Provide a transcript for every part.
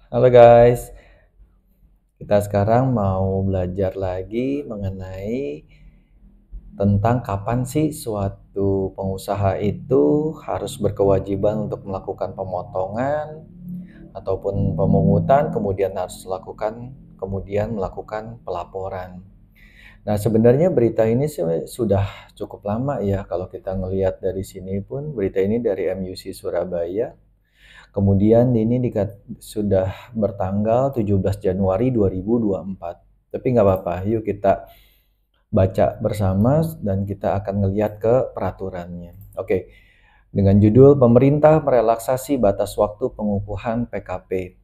Halo guys, kita sekarang mau belajar lagi mengenai tentang kapan sih suatu pengusaha itu harus berkewajiban untuk melakukan pemotongan ataupun pemungutan, kemudian melakukan pelaporan. Nah, sebenarnya berita ini sudah cukup lama ya kalau kita ngelihat dari sini pun berita ini dari MUC Surabaya. Kemudian ini sudah bertanggal 17 Januari 2024. Tapi nggak apa-apa, yuk kita baca bersama dan kita akan ngelihat ke peraturannya. Oke, dengan judul Pemerintah Merelaksasi Batas Waktu Pengukuhan PKP.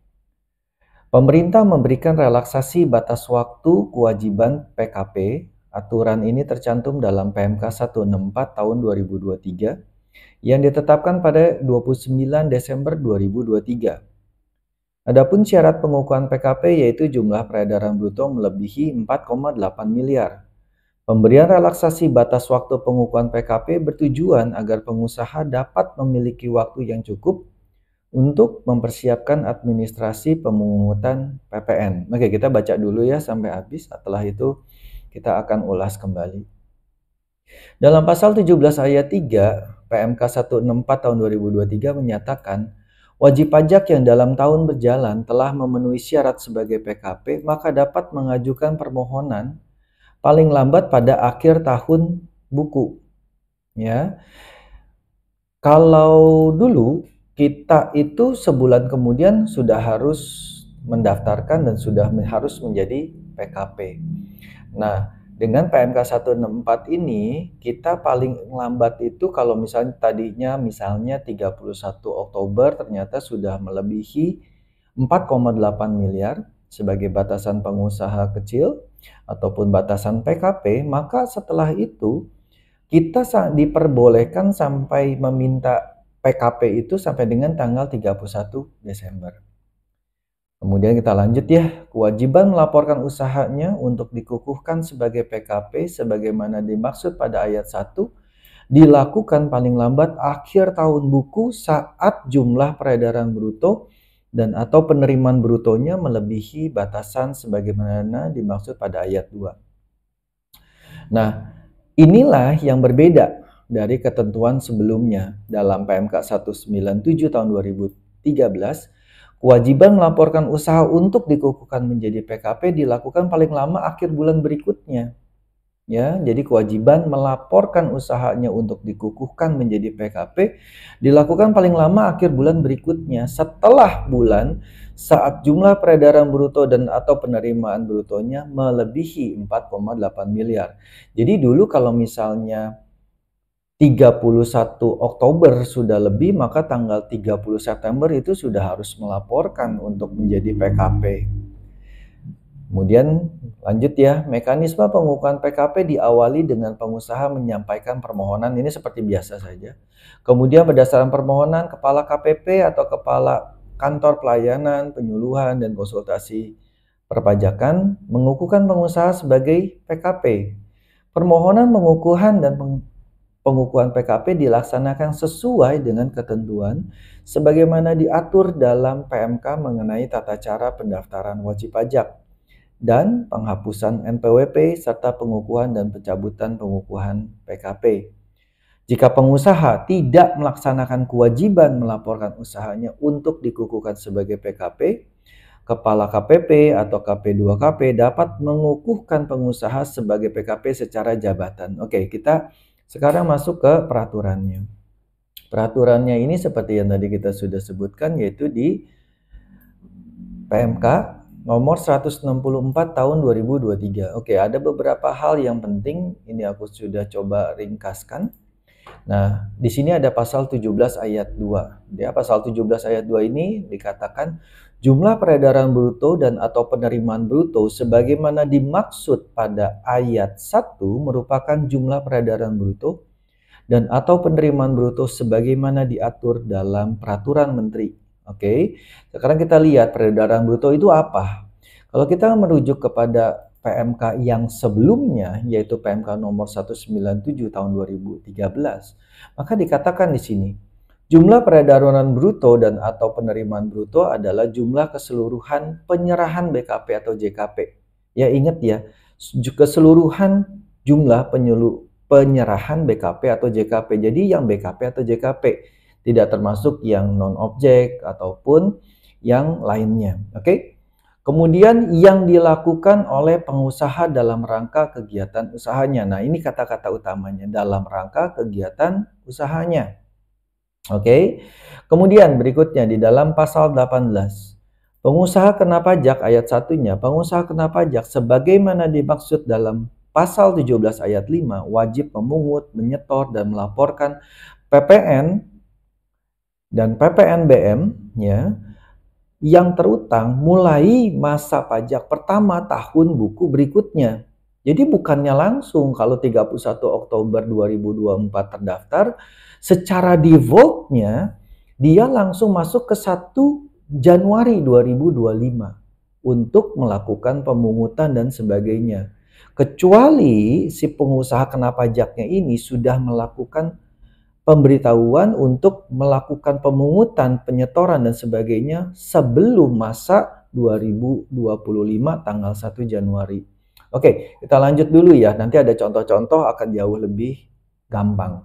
Pemerintah memberikan relaksasi batas waktu kewajiban PKP. Aturan ini tercantum dalam PMK 164 tahun 2023 yang ditetapkan pada 29 Desember 2023. Adapun syarat pengukuhan PKP yaitu jumlah peredaran bruto melebihi 4,8 miliar. Pemberian relaksasi batas waktu pengukuhan PKP bertujuan agar pengusaha dapat memiliki waktu yang cukup untuk mempersiapkan administrasi pemungutan PPN. Oke, kita baca dulu ya sampai habis. Setelah itu kita akan ulas kembali. Dalam pasal 17 ayat 3 PMK 164 tahun 2023 menyatakan, wajib pajak yang dalam tahun berjalan telah memenuhi syarat sebagai PKP, maka dapat mengajukan permohonan paling lambat pada akhir tahun buku. Ya, kalau dulu kita itu sebulan kemudian sudah harus mendaftarkan dan sudah harus menjadi PKP. Nah, dengan PMK 164 ini, kita paling lambat itu kalau misalnya 31 Oktober ternyata sudah melebihi 4,8 miliar sebagai batasan pengusaha kecil ataupun batasan PKP, maka setelah itu kita diperbolehkan sampai meminta PKP itu sampai dengan tanggal 31 Desember. Kemudian kita lanjut ya, kewajiban melaporkan usahanya untuk dikukuhkan sebagai PKP sebagaimana dimaksud pada ayat 1 dilakukan paling lambat akhir tahun buku saat jumlah peredaran bruto dan atau penerimaan brutonya melebihi batasan sebagaimana dimaksud pada ayat 2. Nah, inilah yang berbeda dari ketentuan sebelumnya dalam PMK 197 tahun 2013. Kewajiban melaporkan usaha untuk dikukuhkan menjadi PKP dilakukan paling lama akhir bulan berikutnya. Ya, jadi kewajiban melaporkan usahanya untuk dikukuhkan menjadi PKP dilakukan paling lama akhir bulan berikutnya setelah bulan saat jumlah peredaran bruto dan atau penerimaan brutonya melebihi 4,8 miliar. Jadi dulu kalau misalnya 31 Oktober sudah lebih, maka tanggal 30 September itu sudah harus melaporkan untuk menjadi PKP. Kemudian lanjut ya, mekanisme pengukuhan PKP diawali dengan pengusaha menyampaikan permohonan, ini seperti biasa saja. Kemudian berdasarkan permohonan, Kepala KPP atau Kepala Kantor Pelayanan, Penyuluhan, dan Konsultasi Perpajakan mengukuhkan pengusaha sebagai PKP. Permohonan pengukuhan dan pengukuhan PKP dilaksanakan sesuai dengan ketentuan sebagaimana diatur dalam PMK mengenai tata cara pendaftaran wajib pajak dan penghapusan NPWP serta pengukuhan dan pencabutan pengukuhan PKP. Jika pengusaha tidak melaksanakan kewajiban melaporkan usahanya untuk dikukuhkan sebagai PKP, Kepala KPP atau KP2KP dapat mengukuhkan pengusaha sebagai PKP secara jabatan. Oke, kita sekarang masuk ke peraturannya. Peraturannya ini seperti yang tadi kita sudah sebutkan, yaitu di PMK nomor 164 tahun 2023. Oke, ada beberapa hal yang penting, ini aku sudah coba ringkaskan. Nah, di sini ada pasal 17 ayat 2. Ya, pasal 17 ayat 2 ini dikatakan jumlah peredaran bruto dan atau penerimaan bruto sebagaimana dimaksud pada ayat 1 merupakan jumlah peredaran bruto dan atau penerimaan bruto sebagaimana diatur dalam peraturan menteri. Oke, sekarang kita lihat peredaran bruto itu apa. Kalau kita merujuk kepada PMK yang sebelumnya, yaitu PMK nomor 197 tahun 2013, maka dikatakan di sini, Jumlah peredaran bruto dan atau penerimaan bruto adalah jumlah keseluruhan penyerahan BKP atau JKP. Ya ingat ya, keseluruhan jumlah penyerahan BKP atau JKP. Jadi yang BKP atau JKP, tidak termasuk yang non-objek ataupun yang lainnya. Oke? Kemudian yang dilakukan oleh pengusaha dalam rangka kegiatan usahanya. Nah, ini kata-kata utamanya, dalam rangka kegiatan usahanya. Oke. Kemudian berikutnya di dalam pasal 18. Pengusaha kena pajak ayat 1-nya, pengusaha kena pajak sebagaimana dimaksud dalam pasal 17 ayat 5 wajib memungut, menyetor dan melaporkan PPN dan PPNBM ya yang terutang mulai masa pajak pertama tahun buku berikutnya. Jadi bukannya langsung kalau 31 Oktober 2024 terdaftar, secara defaultnya dia langsung masuk ke 1 Januari 2025 untuk melakukan pemungutan dan sebagainya. Kecuali si pengusaha kena pajaknya ini sudah melakukan pemberitahuan untuk melakukan pemungutan, penyetoran dan sebagainya sebelum masa 2025 tanggal 1 Januari. Oke, kita lanjut dulu ya. Nanti ada contoh-contoh akan jauh lebih gampang.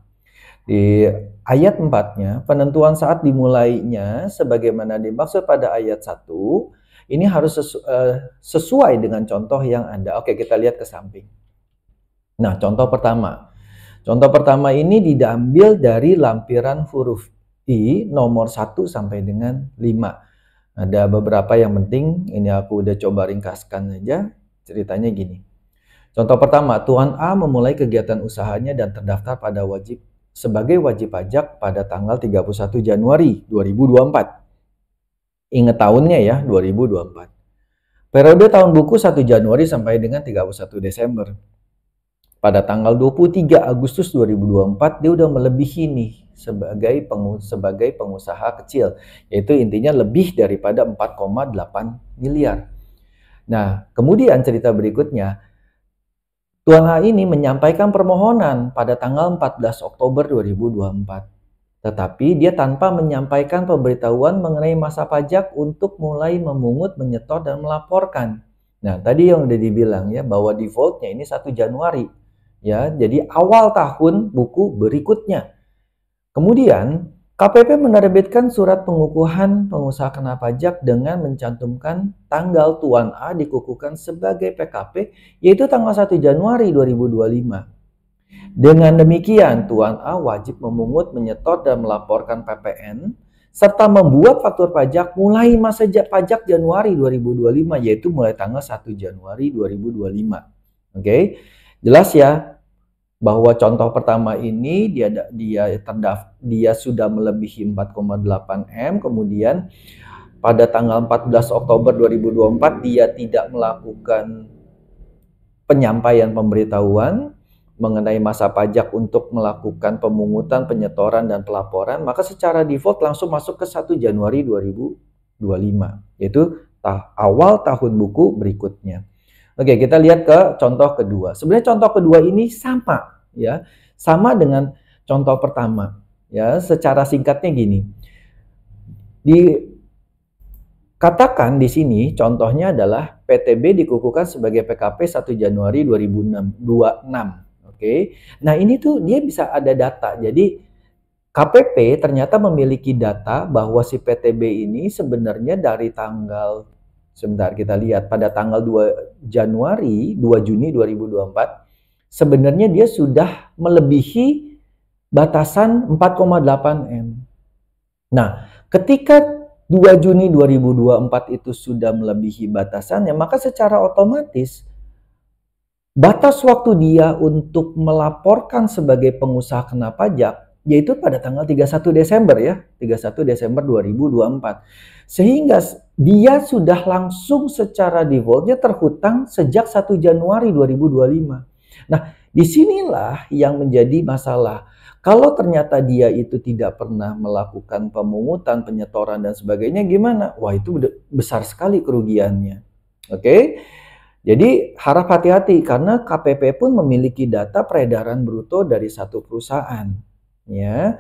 Di ayat 4-nya, penentuan saat dimulainya sebagaimana dimaksud pada ayat 1, ini harus sesuai dengan contoh yang ada. Oke, kita lihat ke samping. Nah, contoh pertama. Contoh pertama ini diambil dari lampiran huruf I nomor 1 sampai dengan 5. Ada beberapa yang penting, ini aku udah coba ringkaskan saja. Ceritanya gini. Contoh pertama, Tuan A memulai kegiatan usahanya dan terdaftar pada sebagai wajib pajak pada tanggal 31 Januari 2024. Ingat tahunnya ya, 2024. Periode tahun buku 1 Januari sampai dengan 31 Desember. Pada tanggal 23 Agustus 2024 dia udah melebihi nih sebagai pengusaha kecil, yaitu intinya lebih daripada 4,8 miliar. Nah, kemudian cerita berikutnya, Tuan A ini menyampaikan permohonan pada tanggal 14 Oktober 2024. Tetapi dia tanpa menyampaikan pemberitahuan mengenai masa pajak untuk mulai memungut, menyetor, dan melaporkan. Nah, tadi yang udah dibilang ya, bahwa defaultnya ini 1 Januari. Ya, jadi awal tahun buku berikutnya. Kemudian, KPP menerbitkan surat pengukuhan pengusaha kena pajak dengan mencantumkan tanggal Tuan A dikukuhkan sebagai PKP, yaitu tanggal 1 Januari 2025. Dengan demikian, Tuan A wajib memungut, menyetor, dan melaporkan PPN, serta membuat faktur pajak mulai masa pajak Januari 2025, yaitu mulai tanggal 1 Januari 2025. Oke, jelas ya? Bahwa contoh pertama ini dia sudah melebihi 4,8 M, kemudian pada tanggal 14 Oktober 2024 dia tidak melakukan penyampaian pemberitahuan mengenai masa pajak untuk melakukan pemungutan, penyetoran, dan pelaporan, maka secara default langsung masuk ke 1 Januari 2025, yaitu awal tahun buku berikutnya. Oke, kita lihat ke contoh kedua. Sebenarnya contoh kedua ini sama ya, sama dengan contoh pertama ya. Secara singkatnya gini. Dikatakan di sini contohnya adalah PTB dikukuhkan sebagai PKP 1 Januari 2026. Oke. Nah, ini tuh dia bisa ada data. Jadi KPP ternyata memiliki data bahwa si PTB ini sebenarnya dari tanggal, sebentar kita lihat, pada tanggal 2 Juni 2024 sebenarnya dia sudah melebihi batasan 4,8 M. Nah, ketika 2 Juni 2024 itu sudah melebihi batasannya, maka secara otomatis batas waktu dia untuk melaporkan sebagai pengusaha kena pajak yaitu pada tanggal 31 Desember ya, 31 Desember 2024. Sehingga dia sudah langsung secara defaultnya terhutang sejak 1 Januari 2025. Nah, disinilah yang menjadi masalah. Kalau ternyata dia itu tidak pernah melakukan pemungutan, penyetoran, dan sebagainya, gimana? Wah, itu besar sekali kerugiannya. Oke? Jadi harap hati-hati karena KPP pun memiliki data peredaran bruto dari satu perusahaan. Ya,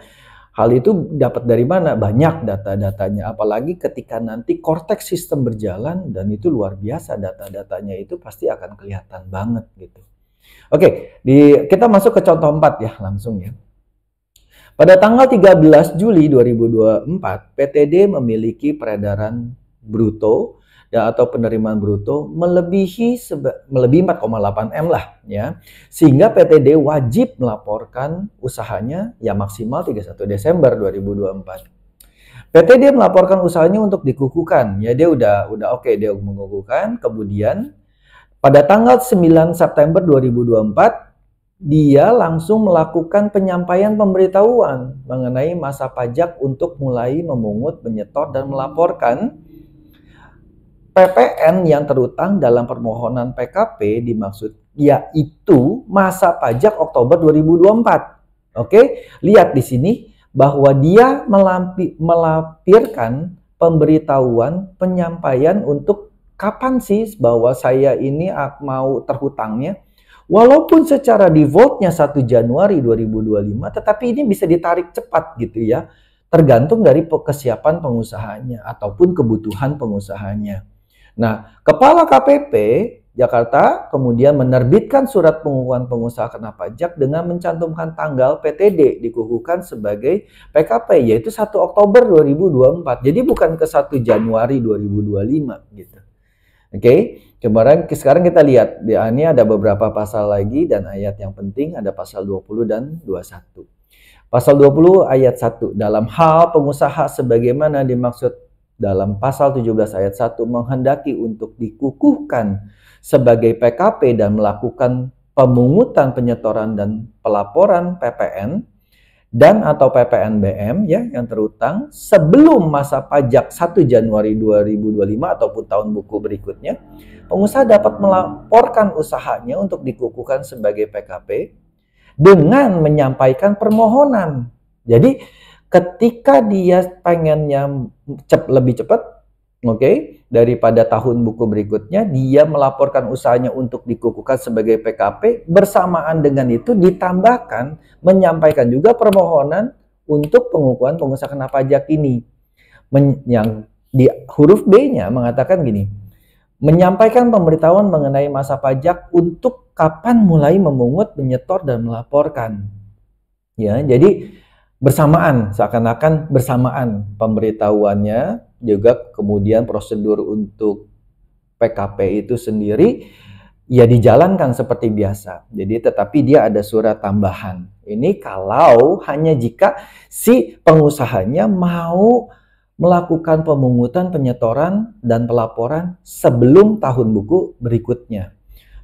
Hal itu dapat dari mana? Banyak data-datanya, apalagi ketika nanti korteks sistem berjalan, dan itu luar biasa, data-datanya itu pasti akan kelihatan banget gitu. Oke, kita masuk ke contoh 4 ya, langsung ya. Pada tanggal 13 Juli 2024, PTD memiliki peredaran bruto atau penerimaan bruto melebihi 4,8 M lah ya. Sehingga PTD wajib melaporkan usahanya ya maksimal 31 Desember 2024. PTD melaporkan usahanya untuk dikukuhkan. Ya dia udah oke, dia mengukuhkan. Kemudian pada tanggal 9 September 2024 dia langsung melakukan penyampaian pemberitahuan mengenai masa pajak untuk mulai memungut, menyetor, dan melaporkan PPN yang terutang dalam permohonan PKP dimaksud yaitu masa pajak Oktober 2024. Oke, lihat di sini bahwa dia melampirkan pemberitahuan penyampaian untuk kapan sih bahwa saya ini mau terhutangnya. Walaupun secara defaultnya 1 Januari 2025, tetapi ini bisa ditarik cepat gitu ya. Tergantung dari kesiapan pengusahanya ataupun kebutuhan pengusahanya. Nah, Kepala KPP Jakarta kemudian menerbitkan surat pengukuhan pengusaha kena pajak dengan mencantumkan tanggal PTD dikukuhkan sebagai PKP, yaitu 1 Oktober 2024. Jadi bukan ke 1 Januari 2025 gitu. Oke, sekarang kita lihat. Ini ada beberapa pasal lagi dan ayat yang penting, ada pasal 20 dan 21. Pasal 20 ayat 1, dalam hal pengusaha sebagaimana dimaksud dalam pasal 17 ayat 1 menghendaki untuk dikukuhkan sebagai PKP dan melakukan pemungutan, penyetoran, dan pelaporan PPN dan atau PPNBM ya yang terutang sebelum masa pajak 1 Januari 2025 ataupun tahun buku berikutnya, pengusaha dapat melaporkan usahanya untuk dikukuhkan sebagai PKP dengan menyampaikan permohonan. Jadi ketika dia pengennya lebih cepat, oke, daripada tahun buku berikutnya, dia melaporkan usahanya untuk dikukuhkan sebagai PKP, bersamaan dengan itu ditambahkan menyampaikan juga permohonan untuk pengukuhan pengusaha kena pajak ini. Yang di huruf B-nya mengatakan gini, menyampaikan pemberitahuan mengenai masa pajak untuk kapan mulai memungut, menyetor, dan melaporkan. Ya, jadi bersamaan, seakan-akan bersamaan pemberitahuannya, juga kemudian prosedur untuk PKP itu sendiri ya dijalankan seperti biasa. Jadi tetapi dia ada surat tambahan. Ini kalau hanya jika si pengusahanya mau melakukan pemungutan, penyetoran, dan pelaporan sebelum tahun buku berikutnya.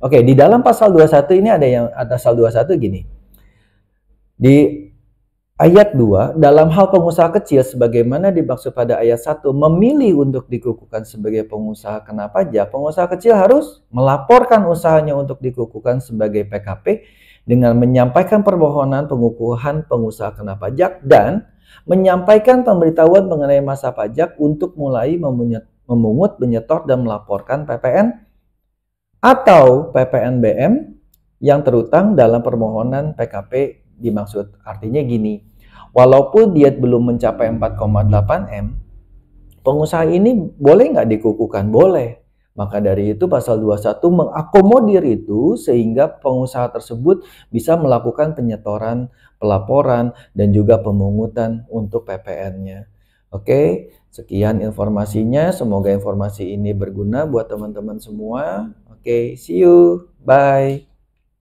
Oke, di dalam pasal 21 ini ada pasal 21 gini. Di ayat 2, dalam hal pengusaha kecil sebagaimana dimaksud pada ayat 1 memilih untuk dikukuhkan sebagai pengusaha kena pajak, pengusaha kecil harus melaporkan usahanya untuk dikukuhkan sebagai PKP dengan menyampaikan permohonan pengukuhan pengusaha kena pajak dan menyampaikan pemberitahuan mengenai masa pajak untuk mulai memungut, menyetor, dan melaporkan PPN atau PPNBM yang terutang dalam permohonan PKP dimaksud. Artinya gini, walaupun dia belum mencapai 4,8 M, pengusaha ini boleh nggak dikukuhkan? Boleh. Maka dari itu pasal 21 mengakomodir itu sehingga pengusaha tersebut bisa melakukan penyetoran, pelaporan, dan juga pemungutan untuk PPN-nya. Oke, sekian informasinya. Semoga informasi ini berguna buat teman-teman semua. Oke, see you. Bye.